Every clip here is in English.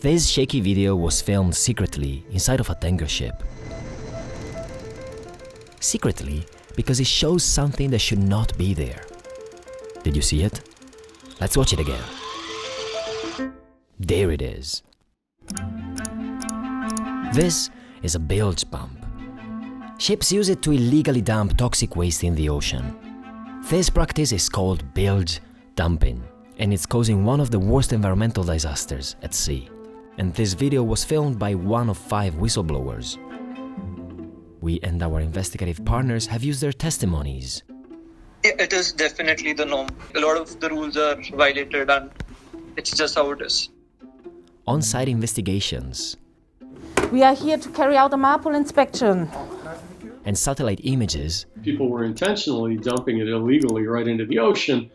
This shaky video was filmed secretly inside of a tanker ship. Secretly, because it shows something that should not be there. Did you see it? Let's watch it again. There it is. This is a bilge pump. Ships use it to illegally dump toxic waste in the ocean. This practice is called bilge dumping, and it's causing one of the worst environmental disasters at sea. And this video was filmed by one of 5 whistleblowers. We and our investigative partners have used their testimonies. It is definitely the norm. A lot of the rules are violated and it's just how it is. On-site investigations. We are here to carry out a MARPOL inspection. And satellite images. People were intentionally dumping it illegally right into the ocean.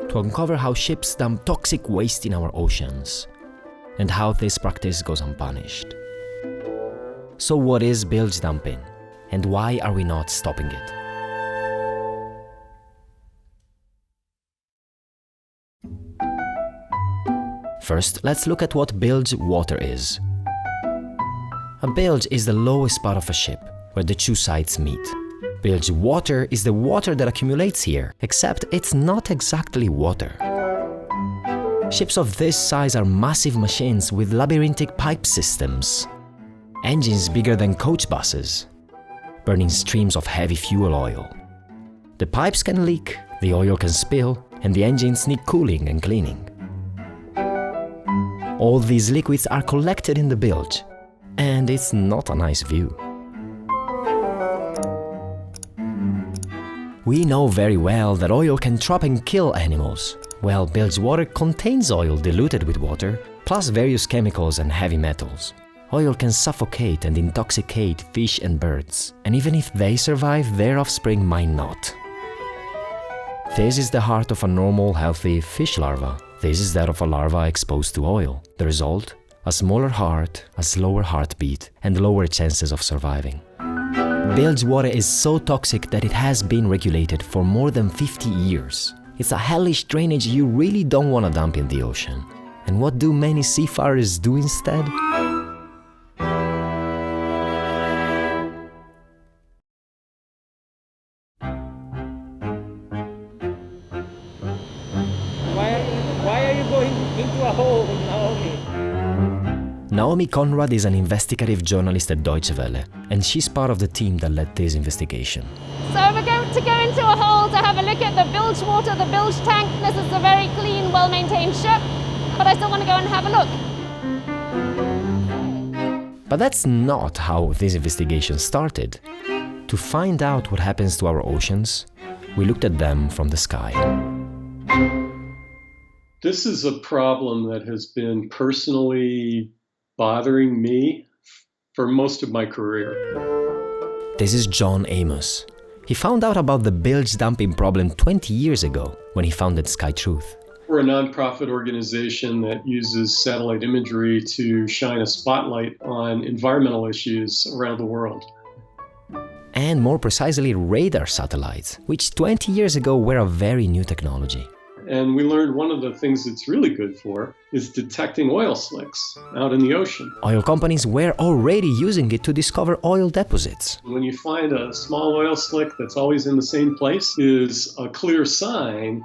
To uncover how ships dump toxic waste in our oceans. And how this practice goes unpunished. So what is bilge dumping? And why are we not stopping it? First, let's look at what bilge water is. A bilge is the lowest part of a ship, where the 2 sides meet. Bilge water is the water that accumulates here, except it's not exactly water. Ships of this size are massive machines with labyrinthic pipe systems. Engines bigger than coach buses, burning streams of heavy fuel oil. The pipes can leak, the oil can spill, and the engines need cooling and cleaning. All these liquids are collected in the bilge, and it's not a nice view. We know very well that oil can trap and kill animals. Well, bilge water contains oil diluted with water, plus various chemicals and heavy metals. Oil can suffocate and intoxicate fish and birds, and even if they survive, their offspring might not. This is the heart of a normal, healthy fish larva. This is that of a larva exposed to oil. The result? A smaller heart, a slower heartbeat, and lower chances of surviving. Bilge water is so toxic that it has been regulated for more than 50 years. It's a hellish drainage you really don't want to dump in the ocean. And what do many seafarers do instead? Naomi Conrad is an investigative journalist at Deutsche Welle, and she's part of the team that led this investigation. So we're going to go into a hole to have a look at the bilge water, the bilge tank. This is a very clean, well-maintained ship, but I still want to go and have a look. But that's not how this investigation started. To find out what happens to our oceans, we looked at them from the sky. This is a problem that has been personally bothering me for most of my career. This is John Amos. He found out about the bilge dumping problem 20 years ago when he founded Sky Truth. We're a nonprofit organization that uses satellite imagery to shine a spotlight on environmental issues around the world. And more precisely, radar satellites, which 20 years ago were a very new technology. And we learned one of the things it's really good for is detecting oil slicks out in the ocean. Oil companies were already using it to discover oil deposits. When you find a small oil slick that's always in the same place is a clear sign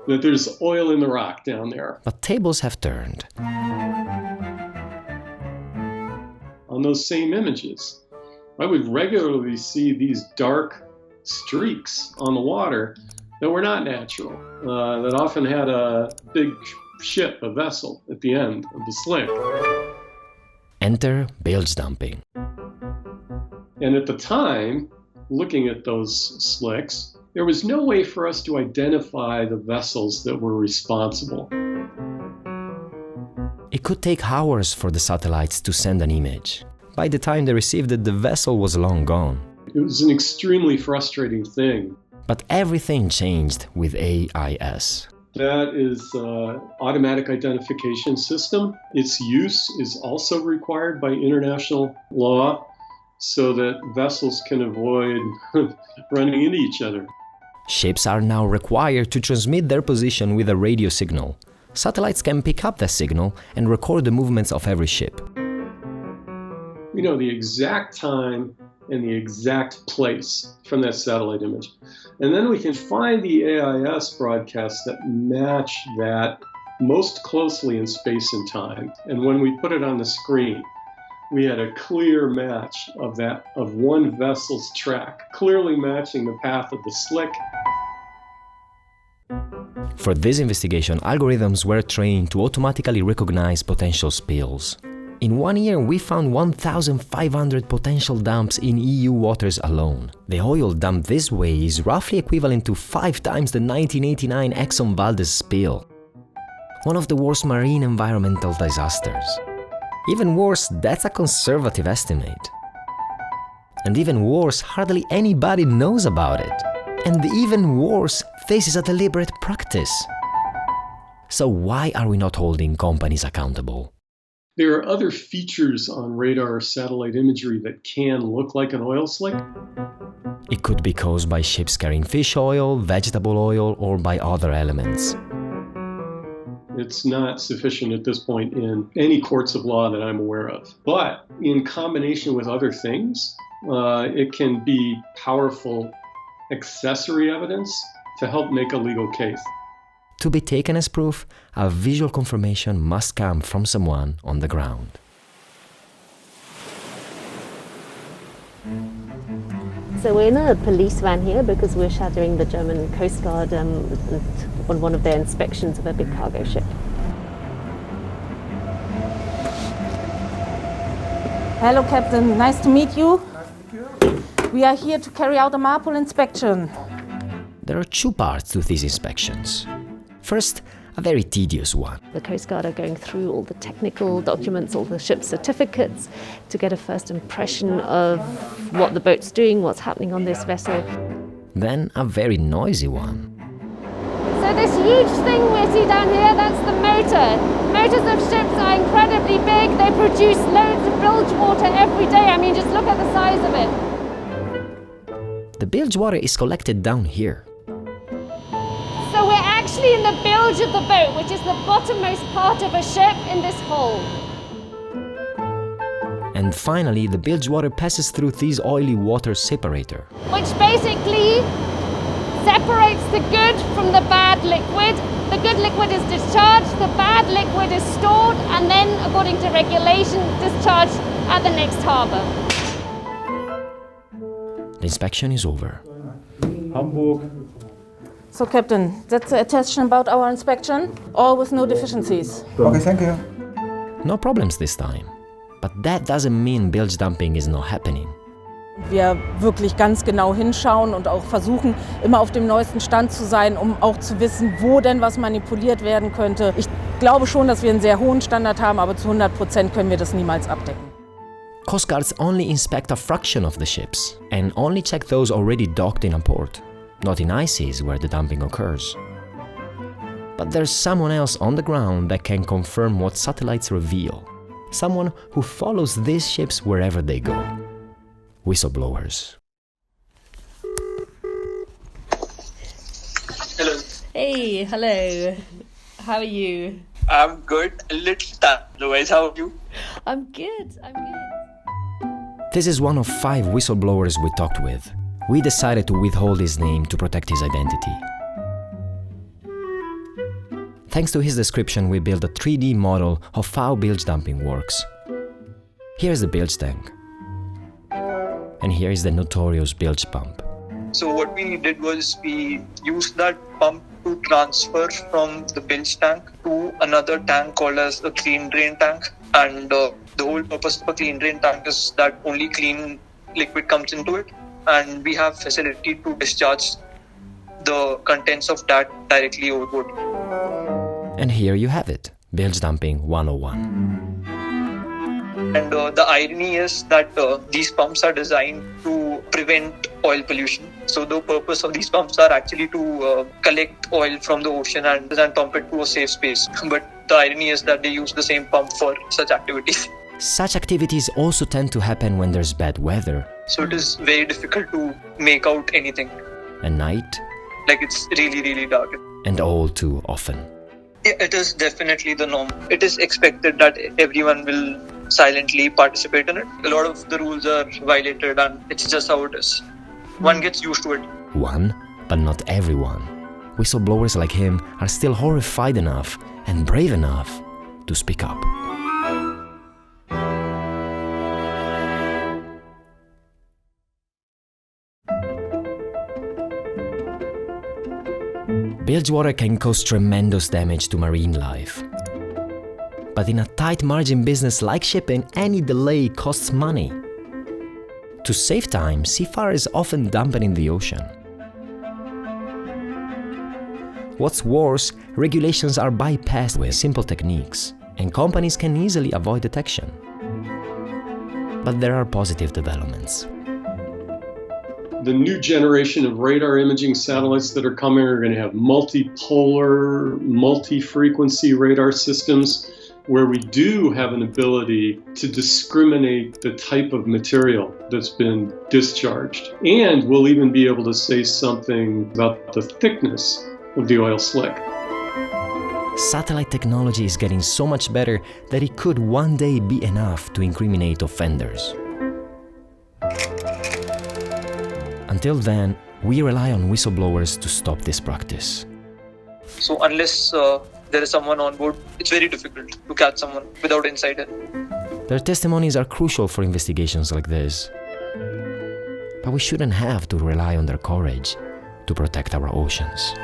that there's oil in the rock down there. But tables have turned. On those same images, I would regularly see these dark streaks on the water that were not natural, that often had a big ship, a vessel, at the end of the slick. Enter bilge dumping. And at the time, looking at those slicks, there was no way for us to identify the vessels that were responsible. It could take hours for the satellites to send an image. By the time they received it, the vessel was long gone. It was an extremely frustrating thing. But everything changed with AIS. That is an automatic identification system. Its use is also required by international law so that vessels can avoid running into each other. Ships are now required to transmit their position with a radio signal. satellites can pick up the signal and record the movements of every ship. We know the exact time and the exact place from that satellite image. And then we can find the AIS broadcasts that match that most closely in space and time. And when we put it on the screen, we had a clear match of one vessel's track, clearly matching the path of the slick. For this investigation, algorithms were trained to automatically recognize potential spills. In 1 year, we found 1,500 potential dumps in EU waters alone. The oil dumped this way is roughly equivalent to 5 times the 1989 Exxon Valdez spill. One of the worst marine environmental disasters. Even worse, that's a conservative estimate. And even worse, hardly anybody knows about it. And even worse, this is a deliberate practice. So why are we not holding companies accountable? There are other features on radar or satellite imagery that can look like an oil slick. It could be caused by ships carrying fish oil, vegetable oil, or by other elements. It's not sufficient at this point in any courts of law that I'm aware of. But in combination with other things, it can be powerful accessory evidence to help make a legal case. To be taken as proof, a visual confirmation must come from someone on the ground. So we're in a police van here because we're shadowing the German Coastguard on one of their inspections of a big cargo ship. Hello, Captain. Nice to meet you. We are here to carry out a MARPOL inspection. There are 2 parts to these inspections. First, a very tedious one. The Coast Guard are going through all the technical documents, all the ship certificates, to get a first impression of what the boat's doing, what's happening on this vessel. Then a very noisy one. So this huge thing we see down here, that's the motor. Motors of ships are incredibly big. They produce loads of bilge water every day. I mean, just look at the size of it. The bilge water is collected down here. So we're actually in the bilge of the boat, which is the bottommost part of a ship in this hole. And finally, the bilge water passes through this oily water separator. Which basically separates the good from the bad liquid. The good liquid is discharged, the bad liquid is stored, and then, according to regulation, discharged at the next harbour. The inspection is over. Hamburg. So, Captain, that's the attestation about our inspection, all with no deficiencies. Okay, thank you. No problems this time. But that doesn't mean bilge dumping is not happening. Wir wirklich ganz genau hinschauen und auch versuchen, immer auf dem neuesten Stand zu sein, um auch zu wissen, wo denn was manipuliert werden könnte. Ich glaube schon, dass wir einen sehr hohen Standard haben, aber zu 100% können wir das niemals abdecken. Coastguards only inspect a fraction of the ships and only check those already docked in a port, not in ICs where the dumping occurs. But there's someone else on the ground that can confirm what satellites reveal. Someone who follows these ships wherever they go. Whistleblowers. Hello. Hey, hello. How are you? I'm good. A little tired. Otherwise, how are you? I'm good. This is one of 5 whistleblowers we talked with. We decided to withhold his name to protect his identity. Thanks to his description, we built a 3D model of how bilge dumping works. Here's the bilge tank. And here is the notorious bilge pump. So what we did was we used that pump to transfer from the bilge tank to another tank called as a clean drain tank. And the whole purpose of a clean drain tank is that only clean liquid comes into it. And we have facility to discharge the contents of that directly overboard. And here you have it, bilge dumping 101. And the irony is that these pumps are designed to prevent oil pollution. So the purpose of these pumps are actually to collect oil from the ocean and pump it to a safe space. But the irony is that they use the same pump for such activities. Such activities also tend to happen when there's bad weather. So it is very difficult to make out anything. At night. Like it's really, really dark. And all too often. It is definitely the norm. It is expected that everyone will silently participate in it. A lot of the rules are violated and it's just how it is. One gets used to it. One, but not everyone. Whistleblowers like him are still horrified enough and brave enough to speak up. Bilge water can cause tremendous damage to marine life. But in a tight margin business like shipping, any delay costs money. To save time, seafarers often dump it in the ocean. What's worse, regulations are bypassed with simple techniques, and companies can easily avoid detection. But there are positive developments. The new generation of radar imaging satellites that are coming are going to have multipolar, multi-frequency radar systems where we do have an ability to discriminate the type of material that's been discharged. And we'll even be able to say something about the thickness of the oil slick. Satellite technology is getting so much better that it could one day be enough to incriminate offenders. Until then, we rely on whistleblowers to stop this practice. So unless there is someone on board, it's very difficult to catch someone without insider. Their testimonies are crucial for investigations like this. But we shouldn't have to rely on their courage to protect our oceans.